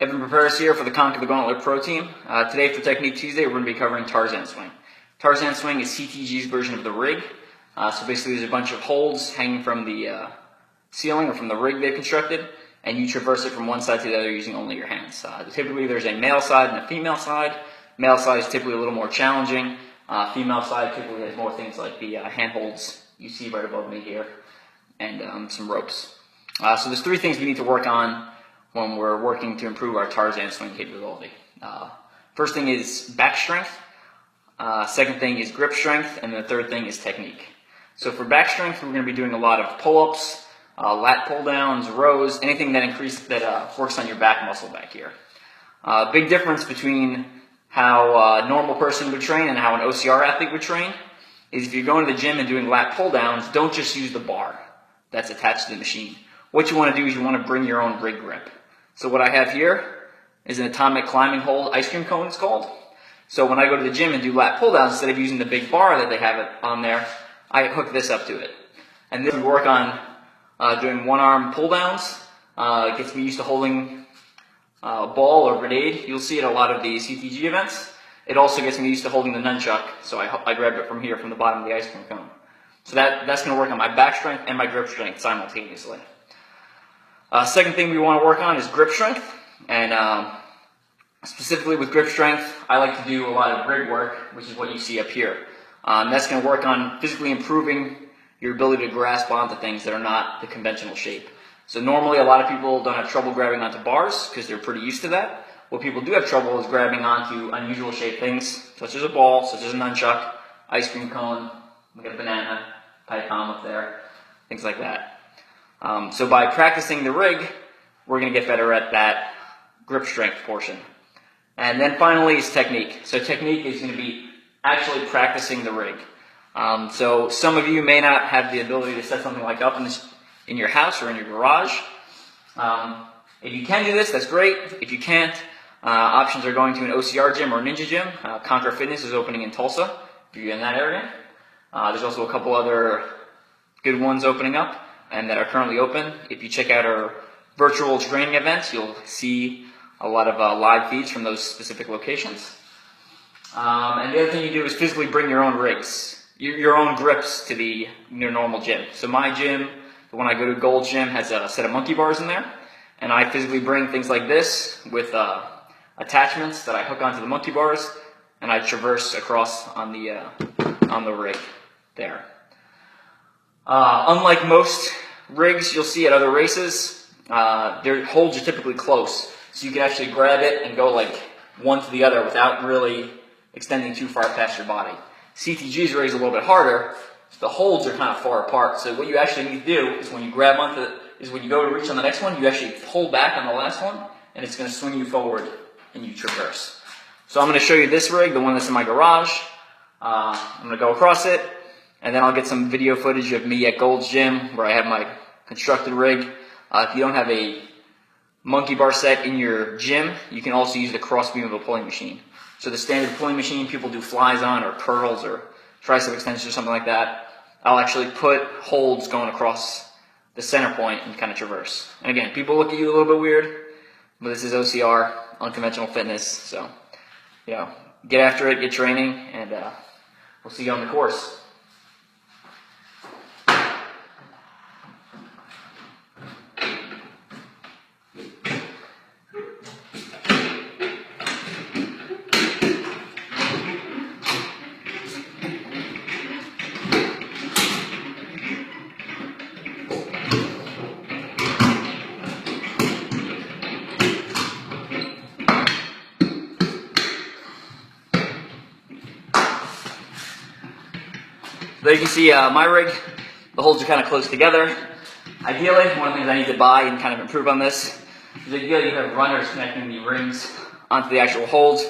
Evan Perperis here for the Conquer the Gauntlet Pro team. Today for Technique Tuesday, we're going to be covering Tarzan Swing. Tarzan Swing is CTG's version of the rig. So basically there's a bunch of holds hanging from the ceiling or from the rig they've constructed, and you traverse it from one side to the other using only your hands. Typically there's a male side and a female side. Male side is typically a little more challenging. Female side typically has more things like the hand holds you see right above me here, and some ropes. So there's three things we need to work on when we're working to improve our Tarzan swing capability. First thing is back strength, second thing is grip strength, and the third thing is technique. So for back strength, we're going to be doing a lot of pull-ups, lat pull-downs, rows, anything that works on your back muscle back here. Big difference between how a normal person would train and how an OCR athlete would train is if you're going to the gym and doing lat pull-downs, don't just use the bar that's attached to the machine. What you want to do is you want to bring your own rig grip. So what I have here is an atomic climbing hold ice cream cone, it's called. So when I go to the gym and do lat pull downs, instead of using the big bar that they have it on there, I hook this up to it. And this we work on doing one arm pull downs. It gets me used to holding a ball or grenade. You'll see it at a lot of the CTG events. It also gets me used to holding the nunchuck. So I grabbed it from here, from the bottom of the ice cream cone. So that's going to work on my back strength and my grip strength simultaneously. Second thing we want to work on is grip strength, and specifically with grip strength, I like to do a lot of rig work, which is what you see up here. That's going to work on physically improving your ability to grasp onto things that are not the conventional shape. So normally a lot of people don't have trouble grabbing onto bars because they're pretty used to that. What people do have trouble is grabbing onto unusual shaped things, such as a ball, such as a nunchuck, ice cream cone, we got a banana, pipe palm up there, things like that. So by practicing the rig, we're going to get better at that grip strength portion. And then finally is technique. So technique is going to be actually practicing the rig. So some of you may not have the ability to set something like up in your house or in your garage. If you can do this, that's great. If you can't, options are going to an OCR gym or a Ninja gym. Conquer Fitness is opening in Tulsa, if you're in that area. There's also a couple other good ones opening up and that are currently open. If you check out our virtual training events, you'll see a lot of live feeds from those specific locations. And the other thing you do is physically bring your own rigs, your own grips to your normal gym. So my gym, the one I go to, Gold Gym, has a set of monkey bars in there, and I physically bring things like this with attachments that I hook onto the monkey bars, and I traverse across on the rig there. Unlike most rigs you'll see at other races, their holds are typically close. So you can actually grab it and go like one to the other without really extending too far past your body. CTG's rig is a little bit harder. The holds are kind of far apart. So what you actually need to do is when you grab onto when you go to reach on the next one, you actually pull back on the last one, and it's going to swing you forward and you traverse. So I'm going to show you this rig, the one that's in my garage. I'm going to go across it, and then I'll get some video footage of me at Gold's Gym where I have my constructed rig. If you don't have a monkey bar set in your gym, you can also use the cross beam of a pulling machine. So the standard pulling machine people do flies on, or curls, or tricep extensions or something like that. I'll actually put holds going across the center point and kind of traverse. And again, people look at you a little bit weird, but this is OCR, unconventional fitness. So, get after it, get training, and we'll see you on the course. There you can see my rig, the holds are kind of close together. Ideally, one of the things I need to buy and kind of improve on this is ideally you have runners connecting the rings onto the actual holds.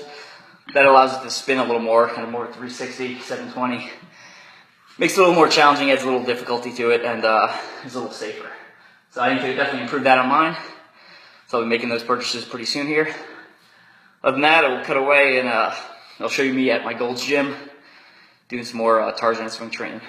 That allows it to spin a little more, kind of more 360, 720. Makes it a little more challenging, adds a little difficulty to it, and is a little safer. So I need to definitely improve that on mine. So I'll be making those purchases pretty soon here. Other than that, I will cut away and I'll show you me at my Gold's Gym doing some more Tarzan swing training.